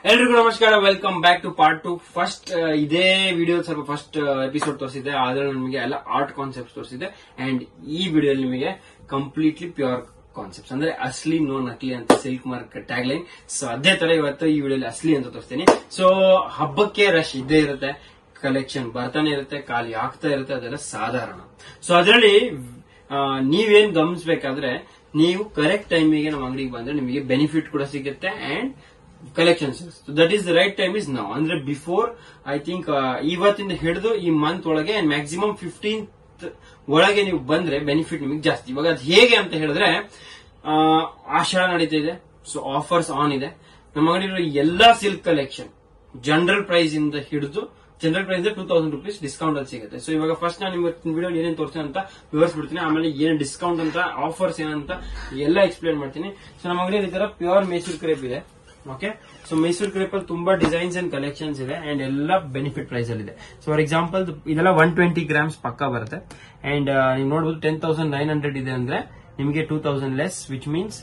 ಎಲ್ರಿಗೂ ನಮಸ್ಕಾರ. Welcome back to part 2. First ಇದೇ ವಿಡಿಯೋ ಸ್ವಲ್ಪ ಫಸ್ಟ್ ಎಪಿಸೋಡ್ ತೋರಿಸಿದೆ, ಆದ್ರೆ ನಿಮಗೆ ಎಲ್ಲ ಆರ್ಟ್ ಕಾನ್ಸೆಪ್ಟ್ ತೋರಿಸಿದೆ. ಅಂಡ್ ಈ ವಿಡಿಯೋ ನಿಮಗೆ ಕಂಪ್ಲೀಟ್ಲಿ ಪ್ಯೂರ್ ಕಾನ್ಸೆಪ್ಟ್ಸ್, ಅಂದ್ರೆ ಅಸ್ಲಿ ನೋ ನಕಲಿ ಅಂತ silk mark tag line. So ಅದೇ ತರ ಇವತ್ತು ಈ ವಿಡಿಯೋಲಿ ಅಸ್ಲಿ ಅಂತ ತೋರಿಸ್ತೀನಿ. ಸೊ ಹಬ್ಬಕ್ಕೆ ರಶ್ ಇದ್ದೇ ಇರುತ್ತೆ, ಕಲೆಕ್ಷನ್ ಬರ್ತಾನೆ ಇರುತ್ತೆ, ಖಾಲಿ ಆಗ್ತಾ ಇರುತ್ತೆ, ಅದೆಲ್ಲ ಸಾಧಾರಣ. ಸೊ ಅದರಲ್ಲಿ ನೀವೇನ್ ಗಮನಿಸಬೇಕಾದ್ರೆ, ನೀವು ಕರೆಕ್ಟ್ ಟೈಮಿಗೆ ನಮ್ಮ ಅಂಗಡಿಗೆ ಬಂದ್ರೆ ನಿಮಗೆ ಬೆನಿಫಿಟ್ ಕೂಡ ಸಿಗುತ್ತೆ and collections. That is the right time is now. ಅಂದ್ರೆ ಬಿಫೋರ್ ಐ ಥಿಂಕ್ ಇವತ್ತಿಂದ ಹಿಡಿದು ಈ ಮಂತ್ ಒಳಗೆ ಮ್ಯಾಕ್ಸಿಮಮ್ 15th ಒಳಗೆ ನೀವು ಬಂದ್ರೆ ಬೆನಿಫಿಟ್ ನಿಮಗೆ ಜಾಸ್ತಿ. ಇವಾಗ ಅದು ಹೇಗೆ ಅಂತ ಹೇಳಿದ್ರೆ, ಆಷಾಢ ನಡೀತಾ ಇದೆ, ಸೊ ಆಫರ್ಸ್ ಆನ್ ಇದೆ. ನಮ್ಮ ಅಂಗಡಿಯಲ್ಲಿ ಎಲ್ಲಾ ಸಿಲ್ಕ್ ಕಲೆಕ್ಷನ್ ಜನರಲ್ ಪ್ರೈಸ್ ಇಂದ ಹಿಡಿದು ಜನರಲ್ ಪ್ರೈಸ್ 2000 ರೂಪೀಸ್ ಡಿಸ್ಕೌಂಟ್ ಅಲ್ಲಿ ಸಿಗುತ್ತೆ. ಸೊ ಇವಾಗ ಫಸ್ಟ್ ನಾನು ಇವತ್ತಿನ ವಿಡಿಯೋ ಏನೇನು ತೋರಿಸ್ತೀನಿ ಅಂತ ವಿವರಿಸ್ಬಿಡ್ತೀನಿ, ಆಮೇಲೆ ಏನ್ ಡಿಸ್ಕೌಂಟ್ ಅಂತ ಆಫರ್ಸ್ ಏನಂತ ಎಲ್ಲ ಎಕ್ಸ್ಪ್ಲೇನ್ ಮಾಡ್ತೀನಿ. ಸೊ ನಮ್ಮ ಅಂಗಡಿಯಲ್ಲಿ ಈ ತರ ಪ್ಯೂರ್ ಮೈಸೂರು ಕ್ರೇಪ್ ಇದೆ. ಓಕೆ, ಸೊ ಮೈಸೂರು ಕ್ರೇಪ್ ಅಲ್ಲಿ ತುಂಬಾ ಡಿಸೈನ್ಸ್ ಅಂಡ್ ಕಲೆಕ್ಷನ್ಸ್ ಇದೆ ಅಂಡ್ ಎಲ್ಲ ಬೆನಿಫಿಟ್ ಪ್ರೈಸ್ ಅಲ್ಲಿ ಇದೆ. ಸೊ ಫಾರ್ ಎಕ್ಸಾಂಪಲ್ ಇದೆಲ್ಲ 120 ಗ್ರಾಮ್ಸ್ ಪಕ್ಕ ಬರುತ್ತೆ ಅಂಡ್ ನೀವು ನೋಡಬಹುದು 10,900 ಇದೆ ಅಂದ್ರೆ ನಿಮಗೆ 2000 less, which means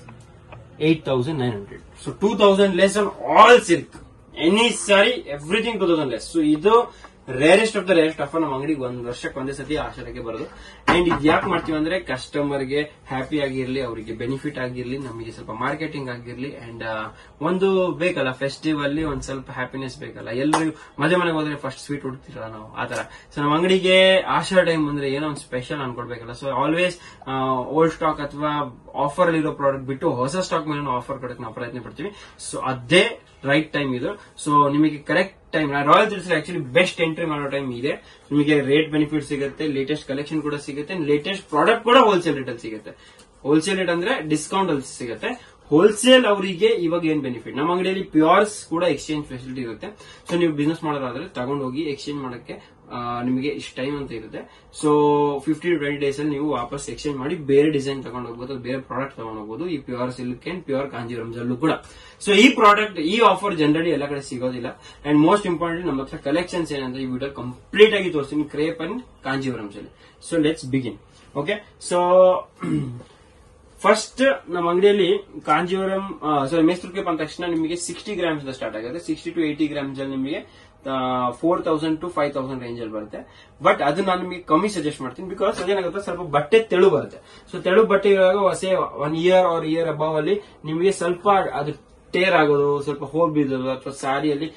8,900. So 2000 less on all silk, any sari everything 2000 less. So ಇದು rarest of the rarest offer. ನಮ್ಮ ಅಂಗಡಿಗೆ ಒಂದ್ ವರ್ಷಕ್ಕೆ ಒಂದೇ ಸತಿ ಆಷಾಢಕ್ಕೆ ಬರೋದು. ಅಂಡ್ ಇದು ಯಾಕೆ ಮಾಡ್ತೀವಿ ಅಂದ್ರೆ, ಕಸ್ಟಮರ್ಗೆ ಹ್ಯಾಪಿ ಆಗಿರ್ಲಿ, ಅವರಿಗೆ ಬೆನಿಫಿಟ್ ಆಗಿರ್ಲಿ, ನಮಗೆ ಸ್ವಲ್ಪ ಮಾರ್ಕೆಟಿಂಗ್ ಆಗಿರ್ಲಿ ಅಂಡ್ ಒಂದು ಬೇಕಲ್ಲ ಫೆಸ್ಟಿವ್ ಅಲ್ಲಿ ಒಂದ್ ಸ್ವಲ್ಪ ಹ್ಯಾಪಿನೆಸ್ ಬೇಕಲ್ಲ. ಎಲ್ಲರೂ ಮನೆಗೆ ಹೋದ್ರೆ ಫಸ್ಟ್ ಸ್ವೀಟ್ ಹುಡ್ತಿರಲ್ಲ ನಾವು, ಆತರ. ಸೊ ನಮ್ಮ ಅಂಗಡಿಗೆ ಆಷಾಢ ಟೈಮ್ ಅಂದ್ರೆ ಏನೋ ಒಂದು ಸ್ಪೆಷಲ್ ಅನ್ಕೊಡ್ಬೇಕಲ್ಲ. ಸೊ ಆಲ್ವೇಸ್ ಓಲ್ಡ್ ಸ್ಟಾಕ್ ಅಥವಾ ಆಫರ್ ಇರೋ ಪ್ರಾಡಕ್ಟ್ ಬಿಟ್ಟು ಹೊಸ ಸ್ಟಾಕ್ ಮೇಲೆ ಆಫರ್ ಕೊಡಕ್ಕೆ ನಾವು ಪ್ರಯತ್ನ ಪಡ್ತೀವಿ. ಸೊ ಅದೇ ರೈಟ್ ಟೈಮ್ ಇದು. ಸೊ ನಿಮಗೆ correct time royal silks actually best entry ಮಾಡೋ ಟೈಮ್ ಇದೆ. ನಿಮಗೆ ರೇಟ್ ಬೆನಿಫಿಟ್ ಸಿಗುತ್ತೆ, ಲೇಟೆಸ್ಟ್ ಕಲೆಕ್ಷನ್ ಕೂಡ ಸಿಗುತ್ತೆ, ಲೇಟೆಸ್ಟ್ ಪ್ರಾಡಕ್ಟ್ ಕೂಡ ಹೋಲ್ಸೇಲ್ ರೇಟ್ ಅಲ್ಲಿ ಸಿಗುತ್ತೆ. ಹೋಲ್ಸೇಲ್ ರೇಟ್ ಅಂದ್ರೆ ಡಿಸ್ಕೌಂಟ್ ಅಲ್ಲಿ ಸಿಗುತ್ತೆ. ಹೋಲ್ಸೇಲ್ ಅವರಿಗೆ ಇವಾಗ ಏನ್ ಬೆನಿಫಿಟ್, ನಮ್ಮ ಅಂಗಡಿಯಲ್ಲಿ ಪ್ಯೂರ್ಸ್ ಕೂಡ ಎಕ್ಸ್ಚೇಂಜ್ ಫೆಸಿಲಿಟಿ ಇರುತ್ತೆ. ಸೊ ನೀವು ಬಿಸ್ನೆಸ್ ಮಾಡೋದಾದ್ರೆ ತಗೊಂಡೋಗಿ ಎಕ್ಸ್ಚೇಂಜ್ ಮಾಡಕ್ಕೆ ನಿಮಗೆ ಇಷ್ಟು ಟೈಮ್ ಅಂತ ಇರುತ್ತೆ. ಸೊ 15 to 20 ಡೇಸ್ ಅಲ್ಲಿ ನೀವು ವಾಪಸ್ ಎಕ್ಸ್ಚೇಂಜ್ ಮಾಡಿ ಬೇರೆ ಡಿಸೈನ್ ತಗೊಂಡು ಹೋಗ್ಬೋದು, ಬೇರೆ ಪ್ರಾಡಕ್ಟ್ ತಗೊಂಡು ಹೋಗ್ಬೋದು. ಈ pure silk and pure Kanjeevaram ಜಲ್ಲು ಕೂಡ. ಸೊ ಈ ಪ್ರಾಡಕ್ಟ್, ಈ ಆಫರ್ ಜನರಲಿ ಎಲ್ಲ ಕಡೆ ಸಿಗೋದಿಲ್ಲ. ಅಂಡ್ ಮೋಸ್ಟ್ ಇಂಪಾರ್ಟೆಂಟ್, ನಮ್ಮ ಹತ್ರ ಕಲೆಕ್ಷನ್ಸ್ ಏನಂತ ಈ ವಿಡಿಯೋ ಕಂಪ್ಲೀಟ್ ಆಗಿ ತೋರಿಸ್ತೀನಿ, ಕ್ರೇಪ್ ಅಂಡ್ ಕಾಂಜೀವರಂ ಜಲ್ಲು. So let's begin. Okay, so first ನಮ್ಮ ಅಂಗಡಿಯಲ್ಲಿ ಕಾಂಜೀವರಂ ಮೈಸೂರು ಕ್ರೇಪ್ ಅಂದ ತಕ್ಷಣ ನಿಮಗೆ 60 ಗ್ರಾಮ್ಸ್ ಸ್ಟಾರ್ಟ್ ಆಗುತ್ತೆ. 60 to 80 ಗ್ರಾಮ್ಸ್ ಅಲ್ಲಿ ನಿಮಗೆ 4,000 to 5,000 ರೇಂಜ್ ಅಲ್ಲಿ ಬರುತ್ತೆ. ಬಟ್ ಅದು ನಾನು ನಿಮಗೆ ಕಮ್ಮಿ ಸಜೆಸ್ಟ್ ಮಾಡ್ತೀನಿ, ಬಿಕಾಸ್ ಅದೇನಾಗುತ್ತೆ, ಸ್ವಲ್ಪ ಬಟ್ಟೆ ತೆಳು ಬರುತ್ತೆ. ಸೊ ತೆಳು ಬಟ್ಟೆ ಇರುವಾಗ ಹೊಸ 1 year or ಇಯರ್ ಅಬವ್ ಅಲ್ಲಿ ನಿಮಗೆ ಸ್ವಲ್ಪ ಅದು ಟೇರ್ ಆಗೋದು, ಸ್ವಲ್ಪ ಹೋಲ್ ಬೀಳೋದು, ಅಥವಾ ಸ್ಯಾರಿಯಲ್ಲಿ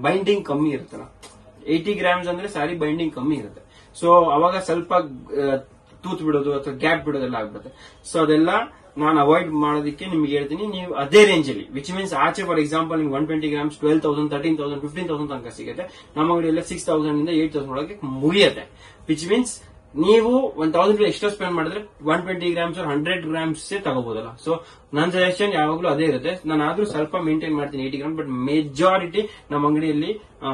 ಬೈಂಡಿಂಗ್ ಕಮ್ಮಿ ಇರುತ್ತಲ್ಲ. 80 ಗ್ರಾಮ್ಸ್ ಅಂದ್ರೆ ಸ್ಯಾರಿ ಬೈಂಡಿಂಗ್ ಕಮ್ಮಿ ಇರುತ್ತೆ. ಸೊ ಅವಾಗ ಸ್ವಲ್ಪ ತೂತ್ ಬಿಡೋದು ಅಥವಾ ಗ್ಯಾಪ್ ಬಿಡೋದೆಲ್ಲ ಆಗ್ಬಿಡುತ್ತೆ. ಸೊ ಅದೆಲ್ಲ ನಾನು ಅವಾಯ್ಡ್ ಮಾಡೋದಕ್ಕೆ ನಿಮ್ಗೆ ಹೇಳ್ತೀನಿ, ನೀವು ಅದೇ ರೇಂಜ್ ಅಲ್ಲಿ, ವಿಚ್ ಮೀನ್ಸ್ ಆಚೆ ಫಾರ್ ಎಕ್ಸಾಂಪಲ್ ನಿಮ್ಗೆ 120 ಗ್ರಾಮ್ಸ್ 12,000, 13,000, 15,000 ತನಕ ಸಿಗುತ್ತೆ. ನಮ್ಮ ಅಂಗಡಿಯಲ್ಲಿ 6,000 ಇಂದ 8,000 ಒಳಗೆ ಮುಗಿಯುತ್ತೆ. ವಿಚ್ ಮೀನ್ಸ್ ನೀವು 1,000 ಎಕ್ಸ್ಟ್ರಾ ಸ್ಪೆಂಡ್ ಮಾಡಿದ್ರೆ 120 ಗ್ರಾಮ್ಸ್ 100 ಗ್ರಾಮ್ಸ್ ತಗೋಬಹುದಲ್ಲ. ಸೊ ನನ್ನ ಸಜೆಷನ್ ಯಾವಾಗಲೂ ಅದೇ ಇರುತ್ತೆ. ನಾನು ಆದ್ರೂ ಸ್ವಲ್ಪ ಮೇಂಟೈನ್ ಮಾಡ್ತೀನಿ 80 ಗ್ರಾಮ್ಸ್, ಬಟ್ ಮೆಜಾರಿಟಿ ನಮ್ಮ ಅಂಗಡಿಯಲ್ಲಿ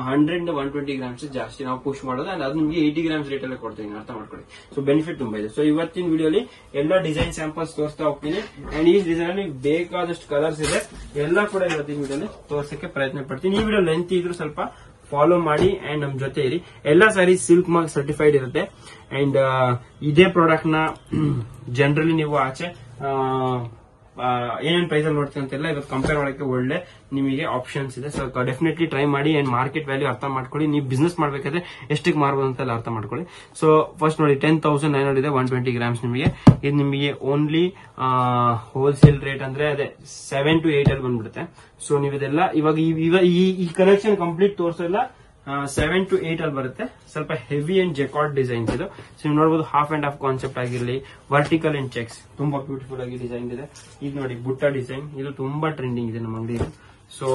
100 to 120 ಗ್ರಾಮ್ಸ್ ಜಾಸ್ತಿ ನಾವು ಪುಷ್ ಮಾಡೋದು. ಅಂಡ್ ಅದು ನಿಮಗೆ 80 ಗ್ರಾಮ್ಸ್ ರೇಟ್ ಅಲ್ಲೇ ಕೊಡ್ತೀನಿ, ಅರ್ಥ ಮಾಡ್ಕೊಳ್ಳಿ. ಸೊ ಬೆನಿಫಿಟ್ ತುಂಬಾ ಇದೆ. ಸೊ ಇವತ್ತಿನ ವಿಡಿಯೋಲಿ ಎಲ್ಲ ಡಿಸೈನ್ ಸ್ಯಾಂಪಲ್ಸ್ ತೋರಿಸ್ತಾ ಹೋಗ್ತೀನಿ. ಅಂಡ್ ಈ ಡಿಸೈನ್ ಅಲ್ಲಿ ಬೇಕಾದಷ್ಟು ಕಲರ್ಸ್ ಇದೆ, ಎಲ್ಲ ಕೂಡ ಇವತ್ತಿನ ವಿಡಿಯೋಲಿ ತೋರ್ಸಕ್ಕೆ ಪ್ರಯತ್ನ ಪಡ್ತೀನಿ. ಈ ವಿಡಿಯೋ ಲೆಂತ್ ಇದ್ರು ಸ್ವಲ್ಪ ಫಾಲೋ ಮಾಡಿ ಅಂಡ್ ನಮ್ ಜೊತೆ ಇರಿ. ಎಲ್ಲ ಸಾರಿ ಸಿಲ್ಕ್ ಮಾರ್ಕ್ ಸರ್ಟಿಫೈಡ್ ಇರುತ್ತೆ. ಅಂಡ್ ಇದೇ ಪ್ರಾಡಕ್ಟ್ ನ ಜನರಲಿ ನೀವು ಆಚೆ ಏನೇನ್ ಪ್ರೈಸ್ ಅಲ್ಲಿ ನೋಡ್ತೀವಿ ಅಂತೆಲ್ಲ ಇವತ್ತು ಕಂಪೇರ್ ಮಾಡಕ್ಕೆ ಒಳ್ಳೆ ನಿಮಗೆ ಆಪ್ಷನ್ಸ್ ಇದೆ. ಸೊ ಡೆಫಿನೆಟ್ಲಿ ಟ್ರೈ ಮಾಡಿ ಅಂಡ್ ಮಾರ್ಕೆಟ್ ವ್ಯಾಲ್ಯೂ ಅರ್ಥ ಮಾಡ್ಕೊಳ್ಳಿ. ನೀವು ಬಿಸ್ನೆಸ್ ಮಾಡ್ಬೇಕಾದ್ರೆ ಎಷ್ಟಕ್ಕೆ ಮಾರ್ಬೋದು ಅಂತೆಲ್ಲ ಅರ್ಥ ಮಾಡ್ಕೊಳ್ಳಿ. ಸೊ ಫಸ್ಟ್ ನೋಡಿ 10,900 ಇದೆ, 120 ಗ್ರಾಮ್ಸ್ ನಿಮಗೆ. ಇದು ನಿಮಗೆ ಓನ್ಲಿ ಹೋಲ್ಸೇಲ್ ರೇಟ್ ಅಂದ್ರೆ ಅದೇ 7 to 8 ಅಲ್ಲಿ ಬಂದ್ಬಿಡುತ್ತೆ. ಸೊ ನೀವು ಇದೆಲ್ಲ ಇವಾಗ ಈ ಕಲೆಕ್ಷನ್ ಕಂಪ್ಲೀಟ್ ತೋರಿಸಲ್ಲ, 7 to 8 ಅಲ್ಲಿ ಬರುತ್ತೆ. ಸ್ವಲ್ಪ ಹೆವಿ ಅಂಡ್ ಜೆಕಾರ್ಡ್ ಡಿಸೈನ್ಸ್ ಇದು. ಸೊ ನೀವು ನೋಡಬಹುದು ಹಾಫ್ ಅಂಡ್ ಹಾಫ್ ಕಾನ್ಸೆಪ್ಟ್ ಆಗಿರಲಿ, ವರ್ಟಿಕಲ್ ಅಂಡ್ ಚೆಕ್ಸ್ ತುಂಬಾ ಬ್ಯೂಟಿಫುಲ್ ಆಗಿ ಡಿಸೈನ್ ಇದೆ. ಇದು ನೋಡಿ ಬುಟ್ಟ ಡಿಸೈನ್, ಇದು ತುಂಬಾ ಟ್ರೆಂಡಿಂಗ್ ಇದೆ ನಮ್ಮ ಅಂಗಡಿಯಲ್ಲಿ. ಸೊ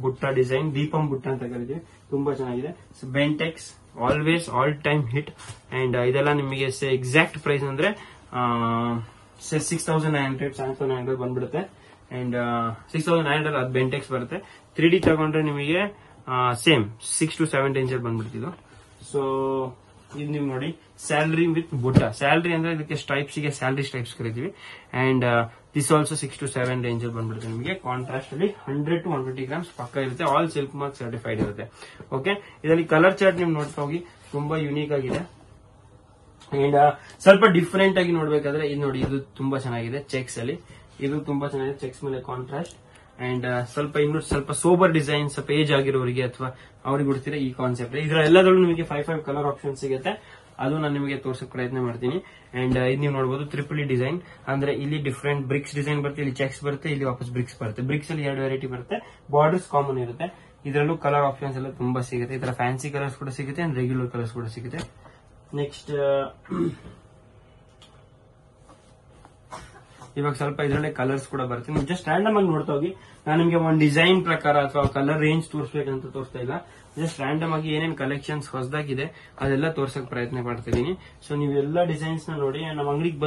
ಬುಟ್ಟ ಡಿಸೈನ್, ದೀಪಂ ಬುಟ್ಟ ಅಂತ ಕರೀತೀವಿ, ತುಂಬಾ ಚೆನ್ನಾಗಿದೆ. So Bentex always all time hit. And ಇದೆಲ್ಲ ನಿಮಗೆ ಎಕ್ಸಾಕ್ಟ್ ಪ್ರೈಸ್ ಅಂದ್ರೆ 6,900, 7,900 ಬಂದ್ಬಿಡುತ್ತೆ. ಅಂಡ್ 6,900 ಅದು ಬೆಂಟೆಕ್ಸ್ ಬರುತ್ತೆ. 3D ತಗೊಂಡ್ರೆ ನಿಮಗೆ ಸೇಮ್ 6 to 7 ರೇಂಜ್ ಅಲ್ಲಿ ಬಂದ್ಬಿಡ್ತಿದ್ದು. ಸೊ ಇದು ನೀವು ನೋಡಿ ಸ್ಯಾಲರಿ ವಿತ್ ಬುಟ್ಟ. ಸ್ಯಾಲರಿ ಅಂದ್ರೆ ಇದಕ್ಕೆ ಸ್ಟ್ರೈಪ್ಸ್ ಗೆ ಸ್ಯಾಲರಿ ಸ್ಟ್ರೈಪ್ಸ್ ಕರಿತೀವಿ. And this also 6 to 7 range ಅಲ್ಲಿ ಬಂದ್ಬಿಡುತ್ತೆ ನಿಮಗೆ. ಕಾಂಟ್ರಾಸ್ಟ್ ಅಲ್ಲಿ 100 to 120 ಗ್ರಾಮ್ಸ್ ಪಕ್ಕ ಇರುತ್ತೆ. ಆಲ್ ಸಿಲ್ಕ್ ಮಾರ್ಕ್ ಸರ್ಟಿಫೈಡ್ ಇರುತ್ತೆ. ಓಕೆ, ಇದರಲ್ಲಿ ಕಲರ್ ಚಾರ್ಟ್ ನೀವು ನೋಡ್ತಾ ಹೋಗಿ, ತುಂಬಾ ಯುನೀಕ್ ಆಗಿದೆ. ಅಂಡ್ ಸ್ವಲ್ಪ ಡಿಫರೆಂಟ್ ಆಗಿ ನೋಡ್ಬೇಕಾದ್ರೆ ಇದು ನೋಡಿ, ಇದು ತುಂಬಾ ಚೆನ್ನಾಗಿದೆ ಚೆಕ್ಸ್ ಅಲ್ಲಿ. ಇದು ತುಂಬಾ ಚೆನ್ನಾಗಿದೆ ಚೆಕ್ಸ್ ಮೇಲೆ ಕಾಂಟ್ರಾಸ್ಟ್. ಅಂಡ್ ಇನ್ನೂ ಸ್ವಲ್ಪ ಸೋಬರ್ ಡಿಸೈನ್, ಸ್ವಲ್ಪ ಏಜ್ ಆಗಿರೋರಿಗೆ ಅಥವಾ ಅವ್ರಿಗೆ ಬಿಡ್ತೀರಾ ಈ ಕಾನ್ಸೆಪ್ಟ್. ಇದರ ಎಲ್ಲದರಲ್ಲೂ ನಿಮಗೆ 5 ಕಲರ್ ಆಪ್ಷನ್ ಸಿಗುತ್ತೆ. ಅದು ನಾನು ನಿಮಗೆ ತೋರ್ಸಕ್ ಪ್ರಯತ್ನ ಮಾಡ್ತೀನಿ. ಅಂಡ್ ಇದು ನೀವು ನೋಡಬಹುದು ಟ್ರಿಪಲ್ ಡಿಸೈನ್, ಅಂದ್ರೆ ಇಲ್ಲಿ ಡಿಫ್ರೆಂಟ್ ಬ್ರಿಕ್ಸ್ ಡಿಸೈನ್ ಬರುತ್ತೆ, ಇಲ್ಲಿ ಚೆಕ್ಸ್ ಬರುತ್ತೆ, ಇಲ್ಲಿ ವಾಪಸ್ ಬ್ರಿಕ್ಸ್ ಬರುತ್ತೆ. ಬ್ರಿಕ್ಸ್ ಅಲ್ಲಿ 2 ವೆರೈಟಿ ಬರುತ್ತೆ, ಬಾರ್ಡರ್ಸ್ ಕಾಮನ್ ಇರುತ್ತೆ. ಇದರಲ್ಲೂ ಕಲರ್ ಆಪ್ಷನ್ಸ್ ಎಲ್ಲ ತುಂಬಾ ಸಿಗುತ್ತೆ. ಇದರ ಫ್ಯಾನ್ಸಿ ಕಲರ್ಸ್ ಕೂಡ ಸಿಗುತ್ತೆ ಅಂಡ್ ರೆಗ್ಯುಲರ್ ಕಲರ್ಸ್ ಕೂಡ ಸಿಗುತ್ತೆ. ನೆಕ್ಸ್ಟ್ ಇವಾಗ ಸ್ವಲ್ಪ ಇದರಲ್ಲೇ ಕಲರ್ಸ್ ಕೂಡ ಬರುತ್ತೆ. ನೀವು ಜಸ್ಟ್ ರ್ಯಾಂಡಮ್ ಆಗಿ ನೋಡ್ತಾ ಹೋಗಿ. ನಾನು ನಿಮಗೆ ಒಂದು ಡಿಸೈನ್ ಪ್ರಕಾರ ಅಥವಾ ಕಲರ್ ರೇಂಜ್ ತೋರಿಸಬೇಕಂತ ತೋರಿಸ್ತಾ ಇಲ್ಲ. ಜಸ್ಟ್ ರ್ಯಾಂಡಮ್ ಆಗಿ ಏನೇನ್ ಕಲೆಕ್ಷನ್ಸ್ ಹೊಸದಾಗಿದೆ ಅದೆಲ್ಲ ತೋರ್ಸಕ್ ಪ್ರಯತ್ನ ಪಡ್ತಿದ್ದೀನಿ. ಸೊ ನೀವೆಲ್ಲ ಡಿಸೈನ್ಸ್ ನ ನೋಡಿ. ನಮ್ಮ ಅಂಗಡಿಗೆ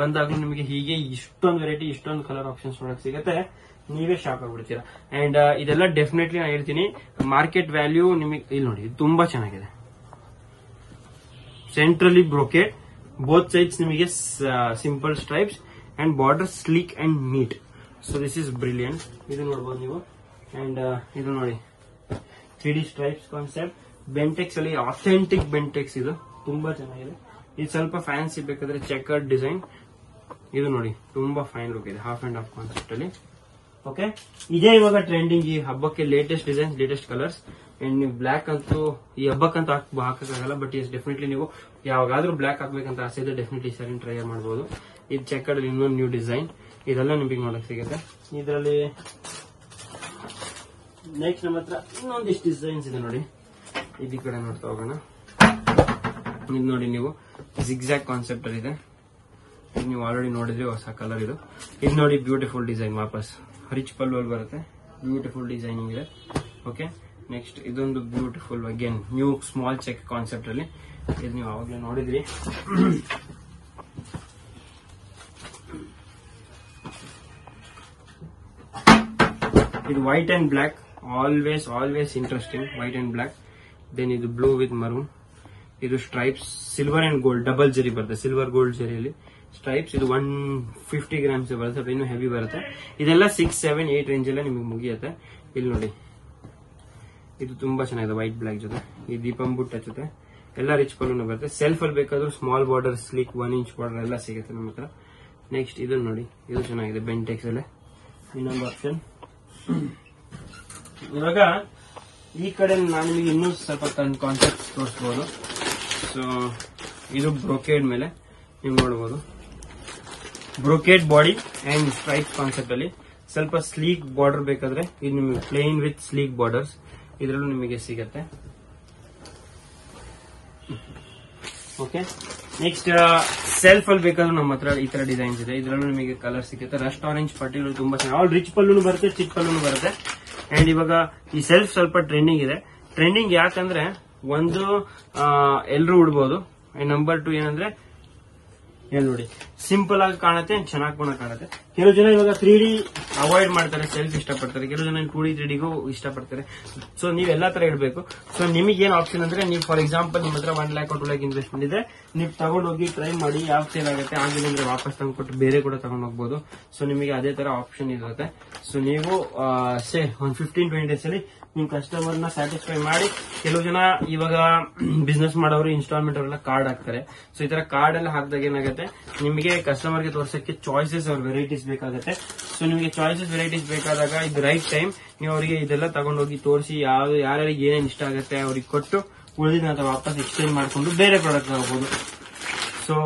ಬಂದಾಗ್ಲೂ ನಿಮಗೆ ಹೀಗೆ ಇಷ್ಟೊಂದು ವೆರೈಟಿ, ಇಷ್ಟೊಂದು ಕಲರ್ ಆಪ್ಷನ್ಸ್ ನೋಡಕ್ ಸಿಗುತ್ತೆ. ನೀವೇ ಶಾಕ್ ಆಗ್ಬಿಡ್ತೀರಾ. ಅಂಡ್ ಇದೆಲ್ಲ ಡೆಫಿನೆಟ್ಲಿ ನಾನು ಹೇಳ್ತೀನಿ, ಮಾರ್ಕೆಟ್ ವ್ಯಾಲ್ಯೂ ನಿಮಗೆ ಇಲ್ಲಿ ನೋಡಿ, ತುಂಬಾ ಚೆನ್ನಾಗಿದೆ. ಸೆಂಟ್ರಲಿ ಬ್ರೋಕೆಡ್, ಬೋತ್ ಸೈಡ್ಸ್ ನಿಮಗೆ simple stripes and border sleek and neat. So this is brilliant. ಇದು ನೋಡಬಹುದು ನೀವು. ಅಂಡ್ ಇದು ನೋಡಿ 3D ಸ್ಟ್ರೈಪ್ಸ್ ಕಾನ್ಸೆಪ್ಟ್, ಬೆಂಟೆಕ್ಸ್ ಅಲ್ಲಿ ಆಥೆಂಟಿಕ್ ಬೆಂಟೆಕ್ಸ್. ಇದು ತುಂಬಾ ಚೆನ್ನಾಗಿದೆ. ಇದು ಸ್ವಲ್ಪ ಫ್ಯಾನ್ಸಿ ಬೇಕಾದ್ರೆ ಚೆಕರ್ಡ್ ಡಿಸೈನ್. ಇದು ನೋಡಿ ತುಂಬಾ ಫೈನ್ ಲುಕ್ ಇದೆ, ಹಾಫ್ ಅಂಡ್ ಹಾಫ್ ಕಾನ್ಸೆಪ್ಟ್ ಅಲ್ಲಿ. ಓಕೆ, ಇದೇ ಇವಾಗ ಟ್ರೆಂಡಿಂಗ್ ಈ ಹಬ್ಬಕ್ಕೆ latest designs, latest colours. And ನೀವು ಬ್ಲಾಕ್ ಅಂತೂ ಈ ಹಬ್ಬಕ್ಕಂತೂ ಹಾಕಕ್ಕಾಗಲ್ಲ, ಬಟ್ ಎಸ್ ಡೆಫಿನೆಟ್ಲಿ ನೀವು ಯಾವಾಗಾದ್ರೂ ಬ್ಲಾಕ್ ಹಾಕ್ಬೇಕಂತ ಆಸೆ ಇದೆ, ಡೆಫಿನೆಟ್ಲಿ ಸರಿ ಟ್ರೈ ಮಾಡಬಹುದು. ಇದು ಚೆಕರ್ಡ್ ಇನ್ನೊಂದು ನ್ಯೂ ಡಿಸೈನ್, ಇದೆಲ್ಲ ನಿಮಗೆ ನೋಡಕ್ ಸಿಗುತ್ತೆ. ಇದರಲ್ಲಿ ನೆಕ್ಸ್ಟ್ ನಮ್ಮ ಹತ್ರ ಇನ್ನೊಂದಿಷ್ಟು ಡಿಸೈನ್ಸ್ ಇದೆ ನೋಡಿ. ಈ ಕಡೆ ನೋಡ್ತಾ ಹೋಗೋಣ. ಇದು ನೋಡಿ ನೀವು ಜಿಗ್ಜಾಗ್ ಕಾನ್ಸೆಪ್ಟ್ ಅಲ್ಲಿ ಇದೆ. ಇದು ನೀವು ಆಲ್ರೆಡಿ ನೋಡಿದ್ರೆ ಹೊಸ ಕಲರ್ ಇದು. ಇದು ನೋಡಿ ಬ್ಯೂಟಿಫುಲ್ ಡಿಸೈನ್, ವಾಪಸ್ ರಿಚ್ ಪಲ್ಲು ಅಲ್ಲಿ ಬರುತ್ತೆ. ಬ್ಯೂಟಿಫುಲ್ ಡಿಸೈನಿಂಗ್ ಇದೆ. ಓಕೆ, ನೆಕ್ಸ್ಟ್ ಇದೊಂದು beautiful again new small check concept ಅಲ್ಲಿ. ಇದು ನೀವು ಆವಾಗಲೇ ನೋಡಿದ್ರಿ. ಇದು white and black, always interesting. White and black. Then ಇದು ಬ್ಲೂ ವಿತ್ ಮರೂನ್. ಇದು stripes, silver and gold, double zari ಬರುತ್ತೆ, ಸಿಲ್ವರ್ ಗೋಲ್ಡ್ ಜರಿಯಲ್ಲಿ ಸ್ಟ್ರೈಪ್ಸ್. ಇದು 150 ಗ್ರಾಮ್ಸ್ ಬರುತ್ತೆ, ಇನ್ನೂ ಹೆವಿ ಬರುತ್ತೆ. ಇದೆಲ್ಲ 6, 7, 8 ರೇಂಜ್ ಎಲ್ಲ ನಿಮಗೆ ಮುಗಿಯುತ್ತೆ. ಇಲ್ಲಿ ನೋಡಿ, ಇದು ತುಂಬಾ ಚೆನ್ನಾಗಿದೆ ವೈಟ್ ಬ್ಲಾಕ್ ಜೊತೆ. ಈ ದೀಪಂ ಬುಟ್ಟ ಜೊತೆ ಎಲ್ಲ ರಿಚ್ ಪಲ್ಲೂ ಬರುತ್ತೆ. ಸೆಲ್ಫ್ ಅಲ್ಲಿ ಬೇಕಾದ್ರೂ small border, sleek 1 inch border ಎಲ್ಲ ಸಿಗುತ್ತೆ ನಮ್ಮ ಹತ್ರ. ನೆಕ್ಸ್ಟ್ ಇದನ್ನ ನೋಡಿ, ಇದು ಚೆನ್ನಾಗಿದೆ ಬೆಂಟೆಕ್ಸ್ ಅಲ್ಲೇ ಇನ್ನೊಂದು ಆಪ್ಷನ್. ಇವಾಗ ಈ ಕಡೆ ನಾನು ನಿಮಗೆ ಇನ್ನೂ ಸ್ವಲ್ಪ ಕಾನ್ಸೆಪ್ಟ್ ತೋರಿಸಬಹುದು. ಸೊ ಇದು ಬ್ರೋಕೆಡ್ ಮೇಲೆ ನೀವು ನೋಡಬಹುದು. Brocade body and stripe concept ಅಲ್ಲಿ ಸ್ವಲ್ಪ ಸ್ಲೀಕ್ ಬಾರ್ಡರ್ ಬೇಕಾದ್ರೆ ಇದು ನಿಮಗೆ ಪ್ಲೇನ್ ವಿತ್ ಸ್ಲೀಕ್ ಬಾರ್ಡರ್ಸ್ ಇದರಲ್ಲೂ ನಿಮಗೆ ಸಿಗತ್ತೆ. ಓಕೆ, ನೆಕ್ಸ್ಟ್ ಸೆಲ್ಫ್ ಅಲ್ಲಿ ಬೇಕಾದ್ರೂ ನಮ್ಮ ಹತ್ರ ಈ ತರ ಡಿಸೈನ್ಸ್ ಇದೆ. ಇದರಲ್ಲೂ ನಿಮಗೆ ಕಲರ್ ಸಿಗುತ್ತೆ. ರಸ್ಟ್ ಆರೆಂಜ್ ಪರ್ಟಿಕ್ಯುಲರ್ ತುಂಬಾ ಚೆನ್ನಾಗಿ, ಆಲ್ ರಿಚ್ ಪಲ್ಲೂ ಬರುತ್ತೆ, ಚಿಕ್ಕ ಪಲ್ಲೂ ಬರುತ್ತೆ. ಅಂಡ್ ಇವಾಗ ಈ ಸೆಲ್ಫ್ ಸ್ವಲ್ಪ ಟ್ರೆಂಡಿಂಗ್ ಇದೆ. ಟ್ರೆಂಡಿಂಗ್ ಯಾಕಂದ್ರೆ ಒಂದು ಎಲ್ರು ಉಡ್ಬೋದು, ಅಂಡ್ ನಂಬರ್ 2 ಏನಂದ್ರೆ ಏನ್ ನೋಡಿ ಸಿಂಪಲ್ ಆಗಿ ಕಾಣುತ್ತೆ, ಚೆನ್ನಾಗಿ ಕೂಡ ಕಾಣುತ್ತೆ. ಕೆಲವು ಜನ ಇವಾಗ 3D ಅವಾಯ್ಡ್ ಮಾಡ್ತಾರೆ, ಸೆಲ್ಫ್ ಇಷ್ಟಪಡ್ತಾರೆ. ಕೆಲವು ಜನ 2D 3Dಗೂ ಇಷ್ಟಪಡ್ತಾರೆ. ಸೊ ನೀವ್ ಎಲ್ಲಾ ತರ ಇಡಬೇಕು. ಸೊ ನಿಮಗೆ ಏನ್ ಆಪ್ಷನ್ ಅಂದ್ರೆ, ನೀವು ಫಾರ್ ಎಕ್ಸಾಂಪಲ್ ನಿಮ್ಮ ಹತ್ರ 1 lakh or 2 lakh ಇನ್ವೆಸ್ಟ್ಮೆಂಟ್ ಇದೆ, ನೀವು ತಗೊಂಡೋಗಿ ಟ್ರೈ ಮಾಡಿ, ಯಾವ ಸೇಲ್ ಆಗುತ್ತೆ ಆಗಿಲ್ಲ ಅಂದ್ರೆ ವಾಪಸ್ ತಂದ್ಕೊಟ್ಟು ಬೇರೆ ಕೂಡ ತಗೊಂಡ್ ಹೋಗ್ಬೋದು. ಸೊ ನಿಮಗೆ ಅದೇ ತರ ಆಪ್ಷನ್ ಇರುತ್ತೆ. ಸೊ ನೀವು ಒಂದು 15-20 ಡೇಸ್ ಅಲ್ಲಿ ನಿಮ್ ಕಸ್ಟಮರ್ ನ ಸ್ಯಾಟಿಸ್ಫೈ ಮಾಡಿ. ಕೆಲವು ಜನ ಇವಾಗ ಬಿಸ್ನೆಸ್ ಮಾಡೋರು ಇನ್ಸ್ಟಾಲ್ಮೆಂಟ್ ಅವರೆಲ್ಲ ಕಾರ್ಡ್ ಹಾಕ್ತಾರೆ. ಸೊ ಈ ತರ ಕಾರ್ಡ್ ಎಲ್ಲ ಹಾಕಿದಾಗ ಏನಾಗುತ್ತೆ, ನಿಮಗೆ ಕಸ್ಟಮರ್ ಗೆ ತೋರ್ಸಕ್ಕೆ ಚಾಯ್ಸಸ್ ಅವ್ರ ವೆರೈಟೀಸ್ ಬೇಕಾಗುತ್ತೆ. ಸೊ ನಿಮಗೆ ಚಾಯ್ಸಸ್ ವೆರೈಟೀಸ್ ಬೇಕಾದಾಗ ಇದು ರೈಟ್ ಟೈಮ್. ನೀವು ಅವರಿಗೆ ಇದೆಲ್ಲ ತಗೊಂಡೋಗಿ ತೋರಿಸಿ, ಯಾರ್ಯಾರಿಗೆ ಏನೇನು ಇಷ್ಟ ಆಗುತ್ತೆ ಅವ್ರಿಗೆ ಕೊಟ್ಟು ಉಳಿದಿನ ಅಥವಾ ವಾಪಸ್ ಎಕ್ಸ್ಚೇಂಜ್ ಮಾಡ್ಕೊಂಡು ಬೇರೆ ಪ್ರಾಡಕ್ಟ್ ತಗೋಬಹುದು. So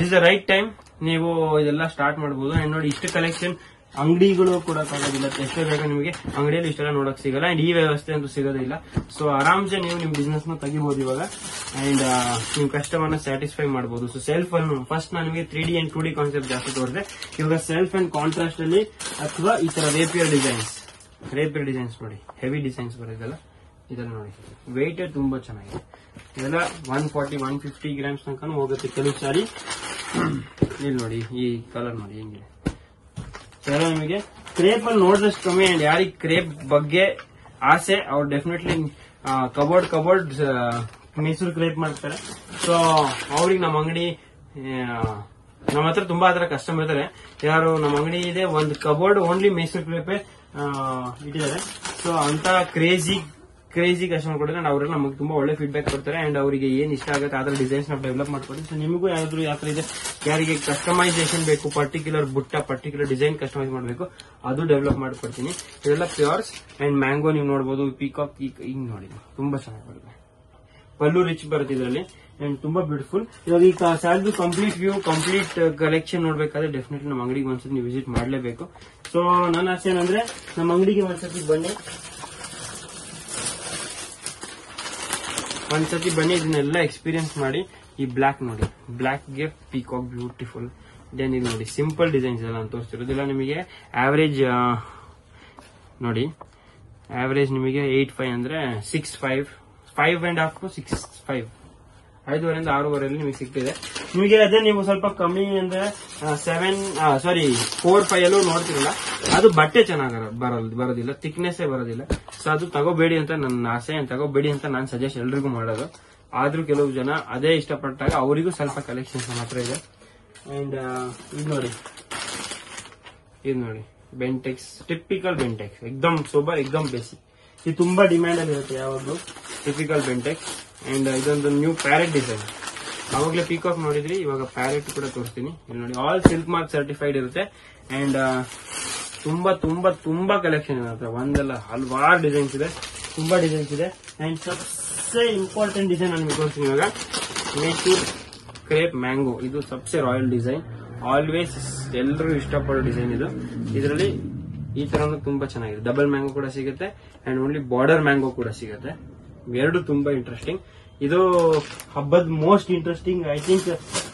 this the right time. ನೀವು ಇದೆಲ್ಲ ಸ್ಟಾರ್ಟ್ ಮಾಡಬಹುದು. ಅಂಡ್ ನೋಡಿ, ಇಷ್ಟು ಕಲೆಕ್ಷನ್ ಅಂಗಡಿಗಳು ಕೂಡ ಆಗೋದಿಲ್ಲ. ಎಷ್ಟೋ ಬೇಗ ನಿಮಗೆ ಅಂಗಡಿಯಲ್ಲಿ ಇಷ್ಟೆಲ್ಲ ನೋಡಕ್ ಸಿಗಲ್ಲ. ಅಂಡ್ ಈ ವ್ಯವಸ್ಥೆ ಅಂತೂ ಸಿಗೋದಿಲ್ಲ. ಸೊ ಆರಾಮ್ಸೆ ನೀವು ನಿಮ್ ಬಿಸ್ನೆಸ್ ನ ತೆಗಿಬಹುದು ಇವಾಗ. ಅಂಡ್ ನಿಮ್ ಕಸ್ಟಮರ್ ನ ಸ್ಯಾಟಿಸ್ಫೈ ಮಾಡಬಹುದು. ಸೊ ಸೆಲ್ಫ್ ಅನ್ನು ಫಸ್ಟ್ ನಾನು ನಿಮಗೆ 3D ಅಂಡ್ 2D ಕಾನ್ಸೆಪ್ಟ್ ಜಾಸ್ತಿ ತೋರಿಸಿದೆ. ಇವಾಗ ಸೆಲ್ಫ್ ಅಂಡ್ ಕಾಂಟ್ರಾಸ್ಟ್ ಅಲ್ಲಿ ಅಥವಾ ಈ ತರ ರೇಪಿಯರ್ ಡಿಸೈನ್ಸ್ ನೋಡಿ, ಹೆವಿ ಡಿಸೈನ್ಸ್ ಬರೋದಲ್ಲ. ಇದನ್ನ ನೋಡಿ, ವೆಯ್ಟ್ ತುಂಬಾ ಚೆನ್ನಾಗಿದೆ. ಇದೆಲ್ಲ 140-150 ಗ್ರಾಮ್ಸ್ ತನಕ ಹೋಗುತ್ತೆ ಕೆಲವು ಸಾರಿ. ಇಲ್ಲಿ ನೋಡಿ, ಈ ಕಲರ್ ನೋಡಿ ಹೆಂಗಿದೆ. ನಿಮಗೆ ಕ್ರೇಪ್ ಅಲ್ಲಿ ನೋಡಿದಷ್ಟು ಕಮ್ಮಿ. ಅಂಡ್ ಯಾರಿಗೆ ಕ್ರೇಪ್ ಬಗ್ಗೆ ಆಸೆ ಅವ್ರು ಡೆಫಿನೆಟ್ಲಿ ಕಬೋರ್ಡ್ ಮೈಸೂರು ಕ್ರೇಪ್ ಮಾಡ್ತಾರೆ. ಸೊ ಅವ್ರಿಗೆ ನಮ್ಮ ಅಂಗಡಿ, ನಮ್ಮ ಹತ್ರ ತುಂಬಾ ತರ ಕಸ್ಟಮರ್ ಇದ್ದಾರೆ. ಯಾರು ನಮ್ಮ ಅಂಗಡಿ ಇದೆ, ಒಂದು ಕಬೋರ್ಡ್ ಓನ್ಲಿ ಮೈಸೂರು ಕ್ರೇಪೇ ಇಟ್ಟಿದ್ದಾರೆ. ಸೊ ಅಂತ ಕ್ರೇಜಿ ಕ್ರೇಜಿ ಕಸ್ಟಮರ್ ಕೊಡ್ತಾರೆ ಅಂಡ್ ಅವರೆಲ್ಲ ನಮಗೆ ತುಂಬಾ ಒಳ್ಳೆ ಫೀಡ್ಬ್ಯಾಕ್ ಕೊಡ್ತಾರೆ ಅಂಡ್ ಅವರಿಗೆ ಏನ್ ಇಷ್ಟ ಆಗುತ್ತೆ ಅದರ ಡಿಸೈನ್ಸ್ ನಾವು ಡೆವಲಪ್ ಮಾಡ್ಕೊಡ್ತೀವಿ. ಸೊ ನಿಮಗೂ ಯಾವ್ದಾದ್ರು ಯಾವ ತರ ಇದೆ, ಯಾರಿಗೆ ಕಸ್ಟಮೈಸೇಷನ್ ಬೇಕು, ಪರ್ಟಿಕ್ಯುಲರ್ ಬುಟ್ಟ ಪರ್ಟಿಕ್ಯುಲರ್ ಡಿಸೈನ್ ಕಸ್ಟಮೈಸ್ ಮಾಡಬೇಕು ಅದು ಡೆವಲಪ್ ಮಾಡ್ಕೊಡ್ತೀನಿ. ಇದೆಲ್ಲ ಪ್ಯೂರ್ಸ್ ಅಂಡ್ ಮ್ಯಾಂಗೋ ನೀವು ನೋಡಬಹುದು, ಪೀಕಾಕ್ ಹಿಂಗ್ ನೋಡಿ ತುಂಬಾ ಚೆನ್ನಾಗಿ ಬರುತ್ತೆ. ಪಲ್ಲು ರಿಚ್ ಬರುತ್ತೆ ಇದರಲ್ಲಿ ಅಂಡ್ ತುಂಬಾ ಬ್ಯೂಟಿಫುಲ್. ಇವಾಗ ಈ ಸ್ಯಾಲ್ದು ಕಂಪ್ಲೀಟ್ ವ್ಯೂ ಕಂಪ್ಲೀಟ್ ಕಲೆಕ್ಷನ್ ನೋಡ್ಬೇಕಾದ್ರೆ ಡೆಫಿನೆಟ್ಲಿ ನಮ್ಮ ಅಂಗಡಿಗೆ ಒಂದ್ಸತಿ ನೀವು ವಿಸಿಟ್ ಮಾಡಲೇಬೇಕು. ಸೊ ನನ್ನ ಆಸೆ ಏನಂದ್ರೆ ನಮ್ಮ ಅಂಗಡಿಗೆ ಒಂದ್ಸತಿ ಬನ್ನಿ ಇದನ್ನೆಲ್ಲ ಎಕ್ಸ್ಪೀರಿಯನ್ಸ್ ಮಾಡಿ. ಈ ಬ್ಲಾಕ್ ನೋಡಿ, ಬ್ಲಾಕ್ಗೆ ಪೀಕಾಕ್ ಬ್ಯೂಟಿಫುಲ್. ದೆನ್ ಇದು ನೋಡಿ ಸಿಂಪಲ್ ಡಿಸೈನ್ಸ್ ಎಲ್ಲ ನಾನು ತೋರಿಸ್ತಿರೋದಿಲ್ಲ ನಿಮಗೆ. ಆವರೇಜ್ ನೋಡಿ, ಆವರೇಜ್ ನಿಮಗೆ 8.5 ಅಂದ್ರೆ 6.5 5.5 to 6.5 5.5 6.5 ನಿಮಗೆ ಸಿಗ್ತಿದೆ. ನಿಮಗೆ ಅದೇ ನೀವು ಸ್ವಲ್ಪ ಕಮ್ಮಿ ಅಂದ್ರೆ 4.5 ಅಲ್ಲೂ ನೋಡ್ತಿರಲ್ಲ, ಅದು ಬಟ್ಟೆ ಚೆನ್ನಾಗಿ ಬರೋದಿಲ್ಲ, ಥಿಕ್ನೆಸ್ ಬರೋದಿಲ್ಲ. ಸೊ ಅದು ತಗೋಬೇಡಿ ಅಂತ ನನ್ನ ಆಸೆ, ತಗೋಬೇಡಿ ಅಂತ ನಾನು ಸಜೆಸ್ಟ್ ಎಲ್ರಿಗೂ ಮಾಡೋದು. ಆದ್ರೂ ಕೆಲವು ಜನ ಅದೇ ಇಷ್ಟಪಟ್ಟಾಗ ಅವರಿಗೂ ಸ್ವಲ್ಪ ಕಲೆಕ್ಷನ್ಸ್ ಮಾತ್ರ ಇದೆ. ಅಂಡ್ ಇದು ನೋಡಿ ಬೆಂಟೆಕ್ಸ್, ಟಿಪಿಕಲ್ ಬೆಂಟೆಕ್ಸ್, ಎಕ್ದಮ್ ಸೋಬರ್, ಎಕ್ದಮ್ ಬೇಸಿಕ್. ಇದು ತುಂಬಾ ಡಿಮ್ಯಾಂಡ್ ಅಲ್ಲಿ ಇರುತ್ತೆ ಯಾವಾಗಲೂ, ಟಿಪಿಕಲ್ ಬೆಂಟೆಕ್ಸ್. ಅಂಡ್ ಇದೊಂದು ನ್ಯೂ ಪ್ಯಾರೆಟ್ ಡಿಸೈನ್. ಅವಾಗಲೇ ಪೀಕಾಕ್ ನೋಡಿದ್ರಿ, ಇವಾಗ ಪ್ಯಾರೆಟ್ ಕೂಡ ತೋರಿಸ್ತೀನಿ. ಇಲ್ಲಿ ನೋಡಿ ಆಲ್ ಸಿಲ್ಕ್ ಮಾರ್ಕ್ ಸರ್ಟಿಫೈಡ್ ಇರುತ್ತೆ ಅಂಡ್ ತುಂಬಾ ತುಂಬಾ ತುಂಬಾ ಕಲೆಕ್ಷನ್ ಇರುತ್ತೆ. ಒಂದಲ್ಲ ಹಲವಾರು ಡಿಸೈನ್ಸ್ ಇದೆ, ತುಂಬಾ ಡಿಸೈನ್ಸ್ ಇದೆ. ಅಂಡ್ ಸಬ್ಸೆ ಇಂಪಾರ್ಟೆಂಟ್ ಡಿಸೈನ್ ನಾನು ನಿಮಗೆ ತೋರಿಸ್ತೀನಿ ಇವಾಗ. ಮೈಸೂರ್ ಕ್ರೇಪ್ ಮ್ಯಾಂಗೋ, ಇದು ಸಬ್ಸೆ ರಾಯಲ್ ಡಿಸೈನ್, ಆಲ್ವೇಸ್ ಎಲ್ಲರೂ ಇಷ್ಟಪಡೋ ಡಿಸೈನ್ ಇದು. ಇದರಲ್ಲಿ ಈ ತರನು ತುಂಬಾ ಚೆನ್ನಾಗಿದೆ. ಡಬಲ್ ಮ್ಯಾಂಗೋ ಕೂಡ ಸಿಗುತ್ತೆ ಅಂಡ್ ಓನ್ಲಿ ಬಾರ್ಡರ್ ಮ್ಯಾಂಗೋ ಕೂಡ ಸಿಗುತ್ತೆ. ಎರಡು ತುಂಬಾ ಇಂಟ್ರೆಸ್ಟಿಂಗ್. ಇದು ಹಬ್ಬದ most interesting I think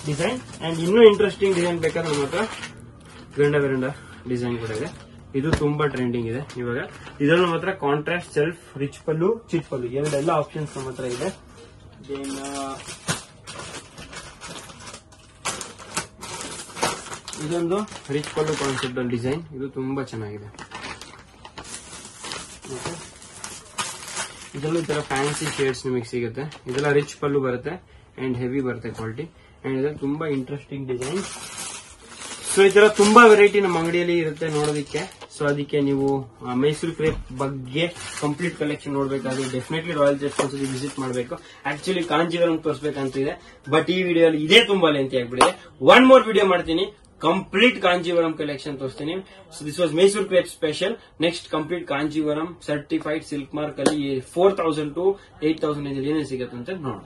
design. And ಇನ್ನೂ ಇಂಟ್ರೆಸ್ಟಿಂಗ್ ಡಿಸೈನ್ ಬೇಕಾದ್ರೆ ನಮ್ಮ ಹತ್ರ ಗಂಡ ಡಿಸೈನ್ ಕೂಡ ಇದೆ. ಇದು ತುಂಬಾ ಟ್ರೆಂಡಿಂಗ್ ಇದೆ ಇವಾಗ. ಇದರಲ್ಲಿ ನಮ್ಮ ಹತ್ರ ಕಾಂಟ್ರಾಸ್ಟ್, ಸೆಲ್ಫ್, ರಿಚ್ ಪಲ್ಲು, ಚಿಟ್ ಪಲ್ಲು ಎರಡೆಲ್ಲ ಆಪ್ಷನ್ಸ್ ನಮ್ಮ ಹತ್ರ ಇದೆ. ದೆನ್ ಇದೊಂದು ರಿಚ್ ಪಲ್ಲು ಕಾನ್ಸೆಪ್ಟ್ ಅಲ್ಲಿ ಡಿಸೈನ್, ಇದು ತುಂಬಾ ಚೆನ್ನಾಗಿದೆ. ಇದರಲ್ಲೂ ಈ ತರ ಫ್ಯಾನ್ಸಿ ಶೇಡ್ಸ್ ನಿಮಗೆ ಸಿಗುತ್ತೆ. ಇದೆಲ್ಲ ರಿಚ್ ಪಲ್ಲು ಬರುತ್ತೆ ಅಂಡ್ ಹೆವಿ ಬರುತ್ತೆ ಕ್ವಾಲಿಟಿ. ಅಂಡ್ ಇದು ತುಂಬಾ ಇಂಟ್ರೆಸ್ಟಿಂಗ್ ಡಿಸೈನ್. ಸೊ ಈ ತರ ತುಂಬಾ ವೆರೈಟಿ ನಮ್ಮ ಅಂಗಡಿಯಲ್ಲಿ ಇರುತ್ತೆ ನೋಡೋದಕ್ಕೆ. ಸೊ ಅದಕ್ಕೆ ನೀವು ಮೈಸೂರು ಕ್ರೇಪ್ ಬಗ್ಗೆ ಕಂಪ್ಲೀಟ್ ಕಲೆಕ್ಷನ್ ನೋಡ್ಬೇಕಾದ್ರೆ ಡೆಫಿನೆಟ್ಲಿ ರಾಯಲ್ ಜಸ್ಟ್ ಒಂದ್ಸತಿ ವಿಸಿಟ್ ಮಾಡಬೇಕು. ಆಕ್ಚುಲಿ ಕಾಂಜೀವರಂ ತೋರಿಸಬೇಕಂತಿದೆ, ಬಟ್ ಈ ವಿಡಿಯೋ ಅಲ್ಲಿ ಇದೇ ತುಂಬಾ ಲೆಂತಿ ಆಗ್ಬಿಟ್ಟಿದೆ. ಒನ್ ಮೋರ್ ವಿಡಿಯೋ ಮಾಡ್ತೀನಿ, ಕಂಪ್ಲೀಟ್ ಕಾಂಜೀವರಂ ಕಲೆಕ್ಷನ್ ತೋರಿಸ್ತೀನಿ. So this was Mysuru crepe special. Next complete Kanjeevaram certified silk mark ಅಲ್ಲಿ 4,000 to 8,000 ಏನೇನು ಸಿಗುತ್ತೆ ಅಂತ ನೋಡೋಣ.